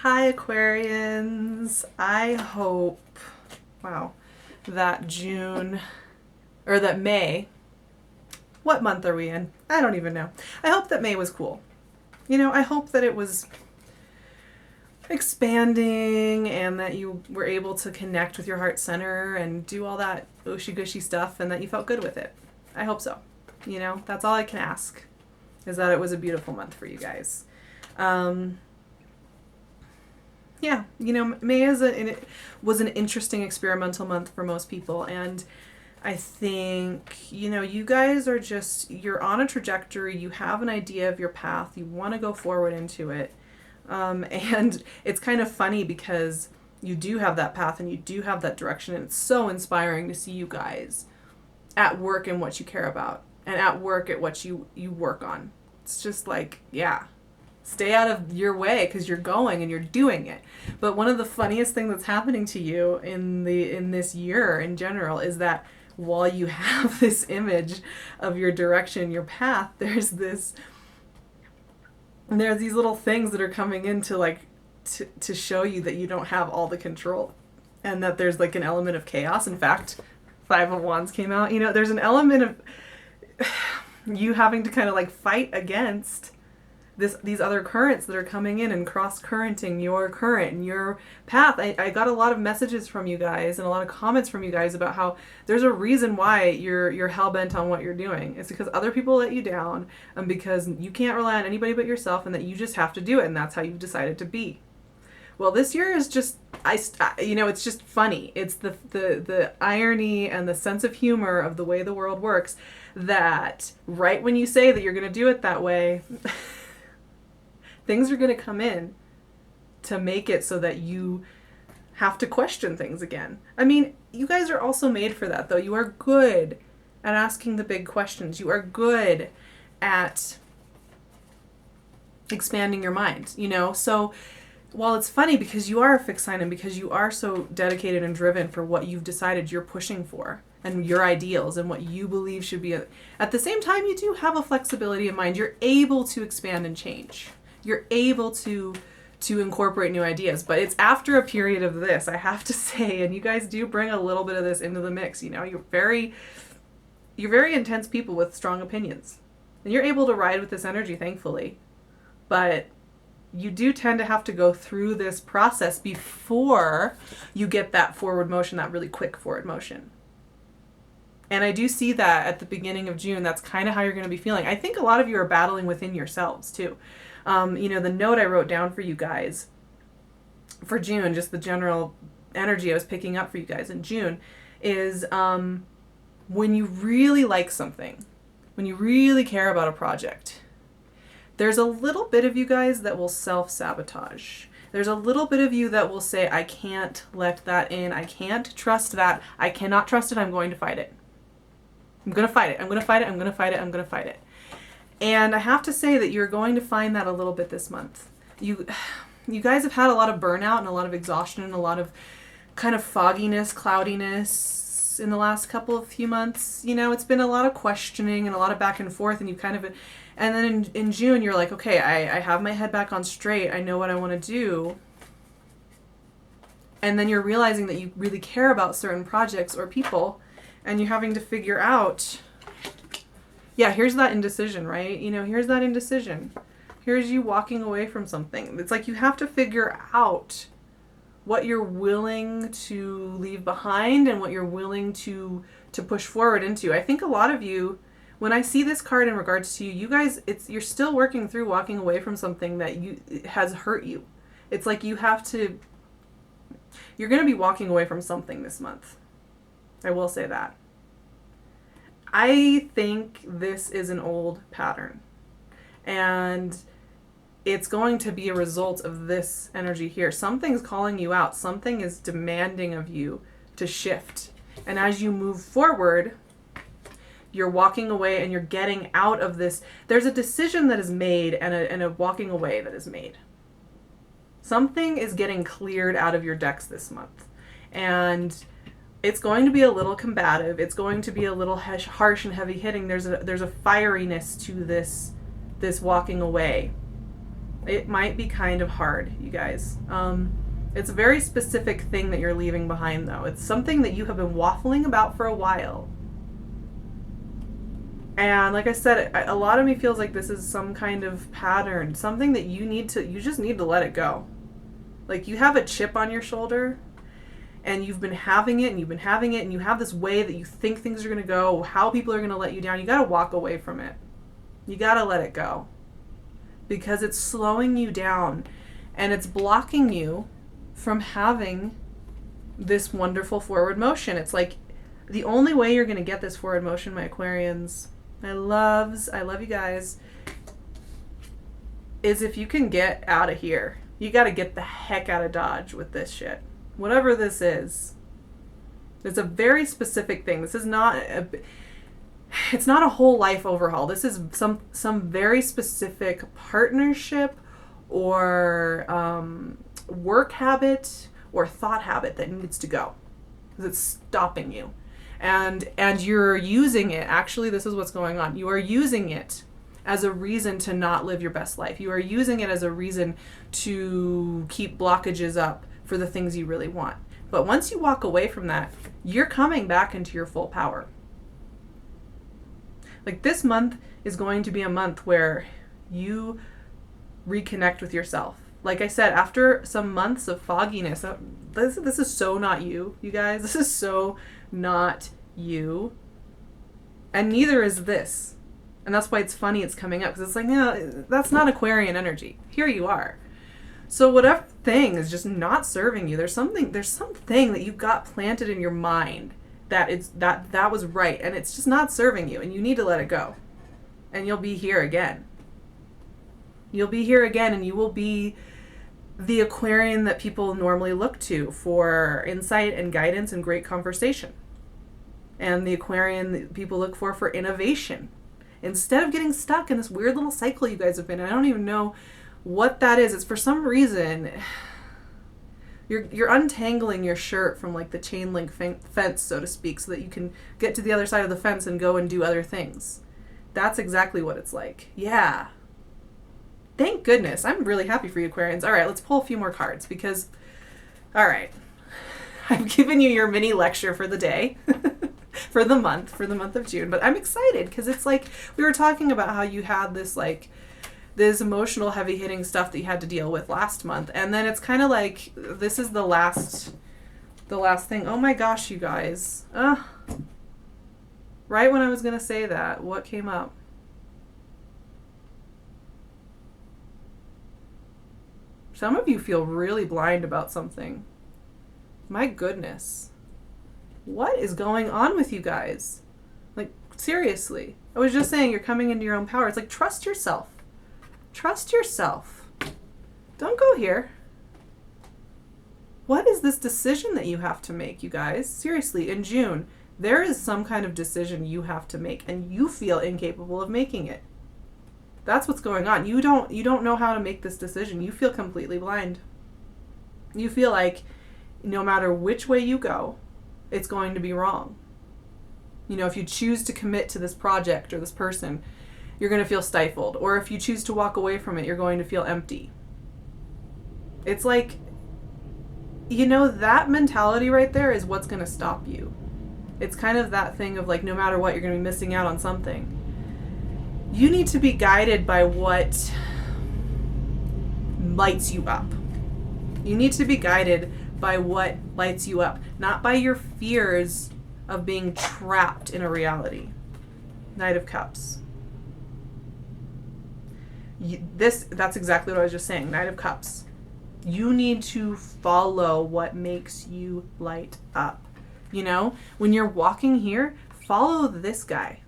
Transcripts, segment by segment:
Hi, Aquarians. I hope, wow, that June, or that May, what month are we in? I don't even know. I hope that May was cool. I hope that it was expanding and that you were able to connect with your heart center and do all that ooshy gushy stuff and that you felt good with it. I hope so. That's all I can ask, is that it was a beautiful month for you guys. Yeah, May was an interesting experimental month for most people, and I think, you guys are you're on a trajectory, you have an idea of your path, you want to go forward into it, and it's kind of funny because you do have that path and you do have that direction, and it's so inspiring to see you guys at work in what you care about, and at work at what you work on. It's just like, yeah. Stay out of your way because you're going and you're doing it. But one of the funniest things that's happening to you in this year in general is that while you have this image of your direction, your path, there's these little things that are coming in to show you that you don't have all the control, and that there's like an element of chaos. In fact, Five of Wands came out. There's an element of you having to kind of like fight against these other currents that are coming in and cross-currenting your current and your path. I got a lot of messages from you guys and a lot of comments from you guys about how there's a reason why you're hell-bent on what you're doing. It's because other people let you down, and because you can't rely on anybody but yourself, and that you just have to do it, and that's how you've decided to be. Well, this year is just, it's just funny. It's the irony and the sense of humor of the way the world works, that right when you say that you're going to do it that way, things are going to come in to make it so that you have to question things again. I mean, you guys are also made for that, though. You are good at asking the big questions. You are good at expanding your mind, So while it's funny because you are a fixed sign and because you are so dedicated and driven for what you've decided you're pushing for and your ideals and what you believe should be, at the same time, you do have a flexibility of mind. You're able to expand and change. You're able to incorporate new ideas. But it's after a period of this, I have to say, and you guys do bring a little bit of this into the mix. You're very intense people with strong opinions. And you're able to ride with this energy, thankfully. But you do tend to have to go through this process before you get that forward motion, that really quick forward motion. And I do see that at the beginning of June. That's kind of how you're going to be feeling. I think a lot of you are battling within yourselves, too. The note I wrote down for you guys for June, just the general energy I was picking up for you guys in June, is when you really like something, when you really care about a project, there's a little bit of you guys that will self-sabotage. There's a little bit of you that will say, I can't let that in. I can't trust that. I cannot trust it. I'm going to fight it. I'm going to fight it. I'm going to fight it. I'm going to fight it. I'm going to fight it. And I have to say that you're going to find that a little bit this month. You guys have had a lot of burnout and a lot of exhaustion and a lot of kind of fogginess, cloudiness in the last few months. It's been a lot of questioning and a lot of back and forth, and and then in June you're like, okay, I have my head back on straight. I know what I want to do. And then you're realizing that you really care about certain projects or people, and you're having to figure out, yeah, here's that indecision, right? Here's that indecision. Here's you walking away from something. It's like you have to figure out what you're willing to leave behind and what you're willing to push forward into. I think a lot of you, when I see this card in regards to you guys, you're still working through walking away from something that has hurt you. It's like you're going to be walking away from something this month. I will say that. I think this is an old pattern, and it's going to be a result of this energy here. Something's calling you out. Something is demanding of you to shift. And as you move forward, you're walking away and you're getting out of this. There's a decision that is made and a walking away that is made. Something is getting cleared out of your decks this month. And it's going to be a little combative. It's going to be a little harsh and heavy hitting. There's a fieriness to this walking away. It might be kind of hard, you guys. It's a very specific thing that you're leaving behind, though. It's something that you have been waffling about for a while. And like I said, a lot of me feels like this is some kind of pattern, something that you just need to let it go. Like, you have a chip on your shoulder, and you've been having it, and you've been having it, and you have this way that you think things are going to go, how people are going to let you down. You got to walk away from it. You got to let it go. Because it's slowing you down, and it's blocking you from having this wonderful forward motion. It's like the only way you're going to get this forward motion, my Aquarians, I love you guys, is if you can get out of here. You got to get the heck out of Dodge with this shit. Whatever this is. It's a very specific thing. This is not it's not a whole life overhaul. This is some very specific partnership or work habit or thought habit that needs to go. Because it's stopping you. And you're using it. Actually, this is what's going on. You are using it as a reason to not live your best life. You are using it as a reason to keep blockages up for the things you really want. But once you walk away from that, you're coming back into your full power. Like, this month is going to be a month where you reconnect with yourself. Like I said, after some months of fogginess, this is so not you, you guys. This is so not you. And neither is this. And that's why it's funny it's coming up, because it's like, no, that's not Aquarian energy. Here you are. So whatever thing is just not serving you, there's something that you've got planted in your mind that was right, and it's just not serving you, and you need to let it go. And you'll be here again. You'll be here again, and you will be the Aquarian that people normally look to for insight and guidance and great conversation. And the Aquarian that people look for innovation. Instead of getting stuck in this weird little cycle you guys have been in. I don't even know what that is. It's for some reason you're untangling your shirt from like the chain link fence, so to speak, so that you can get to the other side of the fence and go and do other things. That's exactly what it's like. Yeah. Thank goodness. I'm really happy for you, Aquarians. All right, let's pull a few more cards because, all right, I've given you your mini lecture for the day. for the month of June, but I'm excited because it's like we were talking about how you had this emotional heavy hitting stuff that you had to deal with last month, and then it's kind of like this is the last thing. Oh my gosh, you guys. Right when I was gonna say that, what came up? Some of you feel really blind about something. My goodness. What is going on with you guys? Like, seriously. I was just saying you're coming into your own power. It's like, trust yourself. Trust yourself. Don't go here. What is this decision that you have to make, you guys? Seriously, in June, there is some kind of decision you have to make, and you feel incapable of making it. That's what's going on. You don't know how to make this decision. You feel completely blind. You feel like no matter which way you go, it's going to be wrong. You know, if you choose to commit to this project or this person, you're going to feel stifled. Or if you choose to walk away from it, you're going to feel empty. It's like, you know, that mentality right there is what's going to stop you. It's kind of that thing of like, no matter what, you're going to be missing out on something. You need to be guided by what lights you up. You need to be guided by what lights you up, not by your fears of being trapped in a reality. Knight of Cups. That's exactly what I was just saying. Knight of Cups. You need to follow what makes you light up. You know, when you're walking here, follow this guy.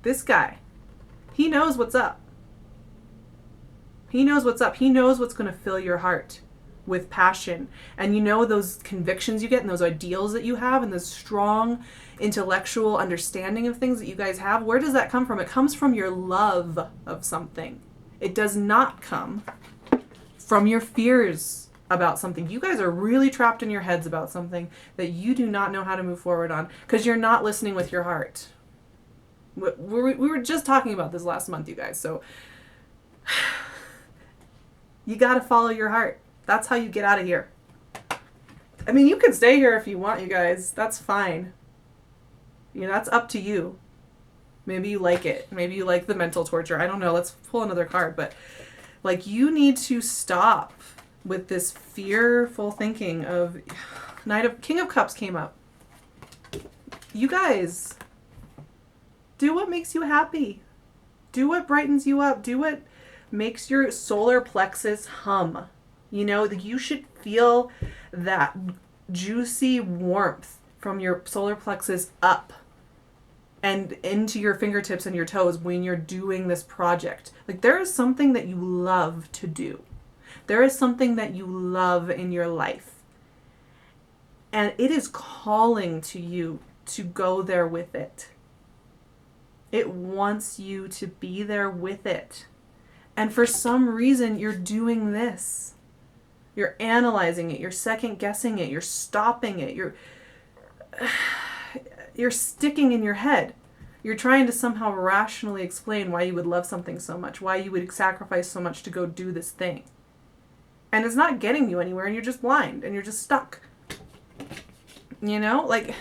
This guy. He knows what's up. He knows what's up. He knows what's going to fill your heart with passion. And you know those convictions you get and those ideals that you have and this strong intellectual understanding of things that you guys have, where does that come from? It comes from your love of something. It does not come from your fears about something. You guys are really trapped in your heads about something that you do not know how to move forward on because you're not listening with your heart. We were just talking about this last month, you guys. So You got to follow your heart. That's how you get out of here. I mean, you can stay here if you want, you guys. That's fine. You know, that's up to you. Maybe you like it. Maybe you like the mental torture. I don't know. Let's pull another card. But, like, you need to stop with this fearful thinking of King of Cups came up. You guys, do what makes you happy. Do what brightens you up. Do what makes your solar plexus hum. You know, you should feel that juicy warmth from your solar plexus up and into your fingertips and your toes when you're doing this project. Like, there is something that you love to do. There is something that you love in your life. And it is calling to you to go there with it. It wants you to be there with it. And for some reason, you're doing this. You're analyzing it. You're second guessing it. You're stopping it. You're sticking in your head. You're trying to somehow rationally explain why you would love something so much, why you would sacrifice so much to go do this thing. And it's not getting you anywhere, and you're just blind, and you're just stuck. You know, like,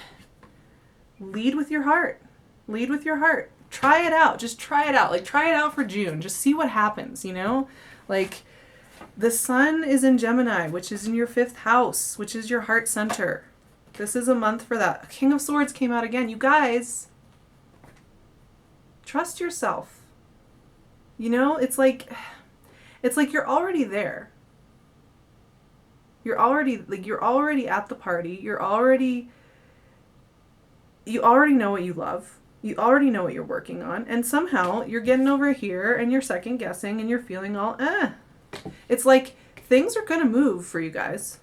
lead with your heart. Lead with your heart. Try it out. Just try it out. Like, try it out for June. Just see what happens, you know? Like, the sun is in Gemini, which is in your 5th house, which is your heart center. This is a month for that. King of Swords came out again. You guys, trust yourself. You know, it's like you're already there. You're already at the party. You already know what you love. You already know what you're working on. And somehow you're getting over here and you're second guessing and you're feeling all, It's like things are going to move for you guys.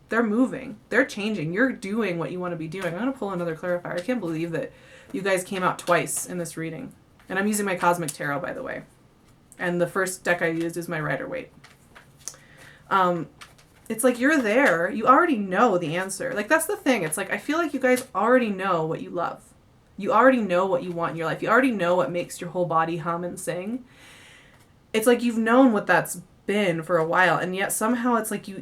They're moving. They're changing. You're doing what you want to be doing. I'm going to pull another clarifier. I can't believe that you guys came out twice in this reading. And I'm using my Cosmic Tarot, by the way. And the first deck I used is my Rider-Waite. It's like you're there. You already know the answer. Like, that's the thing. It's like I feel like you guys already know what you love. You already know what you want in your life. You already know what makes your whole body hum and sing. It's like you've known what that's been for a while, and yet somehow it's like you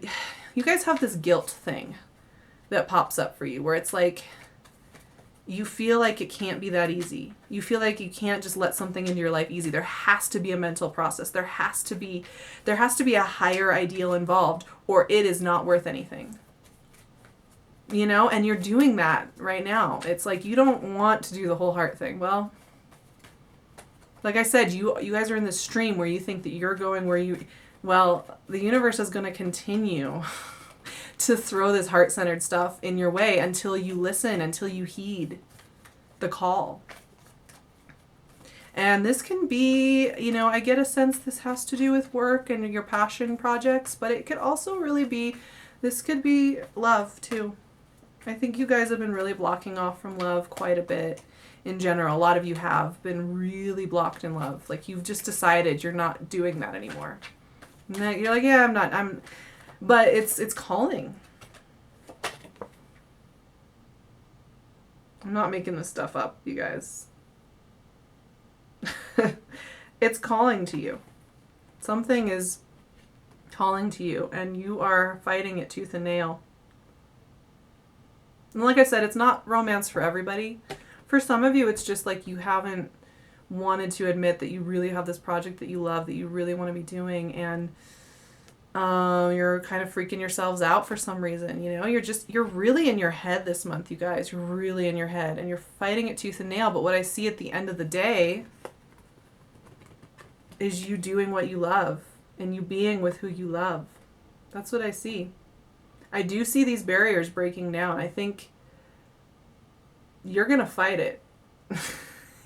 guys have this guilt thing that pops up for you where it's like you feel like it can't be that easy. You feel like you can't just let something into your life easy. There has to be a mental process. There has to be a higher ideal involved, or it is not worth anything. You know, and you're doing that right now. It's like you don't want to do the whole heart thing. Well, like I said, you guys are in this stream where you think that you're going where you... Well, the universe is going to continue to throw this heart-centered stuff in your way until you listen, until you heed the call. And this can be, you know, I get a sense this has to do with work and your passion projects, but it could also really be, this could be love too. I think you guys have been really blocking off from love quite a bit in general. A lot of you have been really blocked in love. Like, you've just decided you're not doing that anymore. And you're like, yeah, I'm not. But it's calling. I'm not making this stuff up, you guys. It's calling to you. Something is calling to you, and you are fighting it tooth and nail. And like I said, it's not romance for everybody. For some of you, it's just like you haven't wanted to admit that you really have this project that you love, that you really want to be doing, and you're kind of freaking yourselves out for some reason. You know, you're really in your head this month, you guys. You're really in your head, and you're fighting it tooth and nail. But what I see at the end of the day is you doing what you love and you being with who you love. That's what I see. I do see these barriers breaking down. I think you're going to fight it.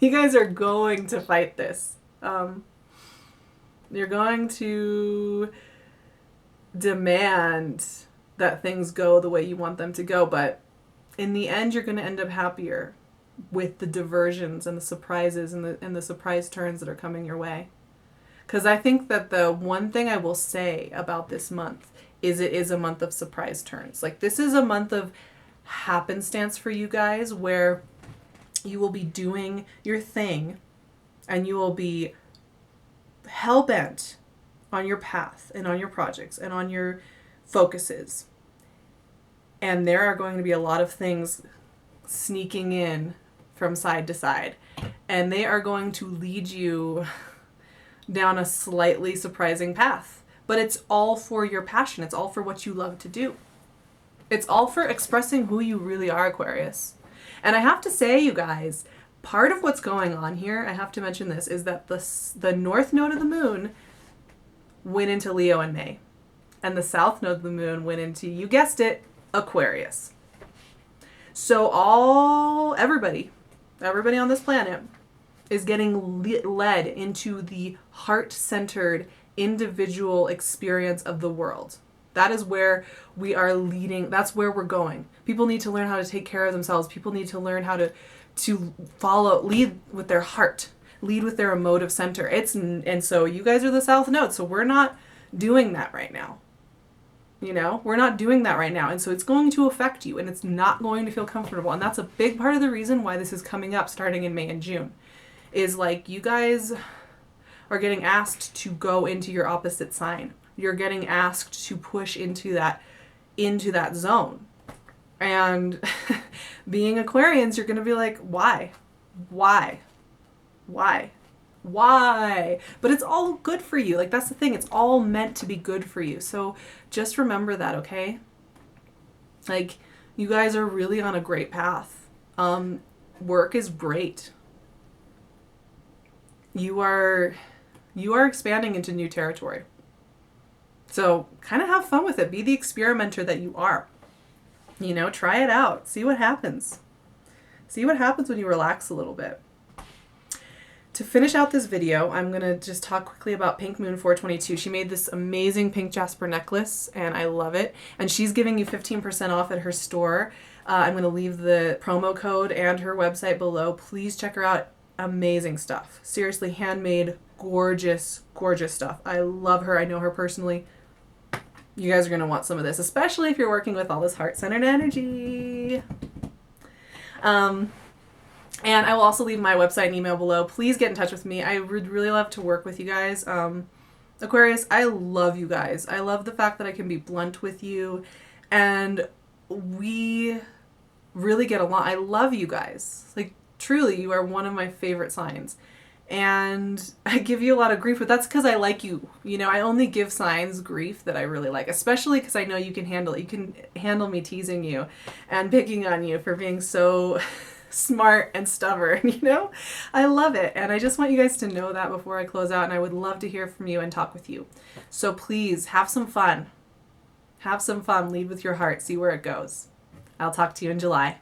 You guys are going to fight this. You're going to demand that things go the way you want them to go, but in the end, you're going to end up happier with the diversions and the surprises and the surprise turns that are coming your way. Because I think that the one thing I will say about this month is it is a month of surprise turns. Like, this is a month of happenstance for you guys where you will be doing your thing and you will be hell-bent on your path and on your projects and on your focuses. And there are going to be a lot of things sneaking in from side to side. And they are going to lead you down a slightly surprising path. But it's all for your passion. It's all for what you love to do. It's all for expressing who you really are, Aquarius. And I have to say, you guys, part of what's going on here, I have to mention this, is that the north node of the moon went into Leo in May. And the south node of the moon went into, you guessed it, Aquarius. So everybody on this planet is getting led into the heart-centered individual experience of the world. That is where we are leading. That's where we're going. People need to learn how to take care of themselves. People need to learn how to lead with their heart, lead with their emotive center. And so you guys are the south node, so we're not doing that right now. You know, we're not doing that right now. And so it's going to affect you and it's not going to feel comfortable. And that's a big part of the reason why this is coming up starting in May and June. Is like you guys are getting asked to go into your opposite sign. You're getting asked to push into that zone. And being Aquarians, you're going to be like, why? But it's all good for you. Like, that's the thing. It's all meant to be good for you. So just remember that, okay? Like, you guys are really on a great path. Work is great. You are expanding into new territory. So kind of have fun with it. Be the experimenter that you are. You know, try it out. See what happens. See what happens when you relax a little bit. To finish out this video, I'm going to just talk quickly about Pink Moon 422. She made this amazing pink jasper necklace, and I love it. And she's giving you 15% off at her store. I'm going to leave the promo code and her website below. Please check her out. Amazing stuff. Seriously, handmade, gorgeous, gorgeous stuff. I love her. I know her personally. You guys are going to want some of this, especially if you're working with all this heart-centered energy. And I will also leave my website and email below. Please get in touch with me. I would really love to work with you guys. Aquarius, I love you guys. I love the fact that I can be blunt with you. And we really get along. I love you guys. Like, truly, you are one of my favorite signs. And I give you a lot of grief, but that's because I like you. You know, I only give signs grief that I really like, especially because I know you can handle it. You can handle me teasing you and picking on you for being so smart and stubborn, you know? I love it. And I just want you guys to know that before I close out, and I would love to hear from you and talk with you. So please have some fun. Have some fun. Lead with your heart. See where it goes. I'll talk to you in July.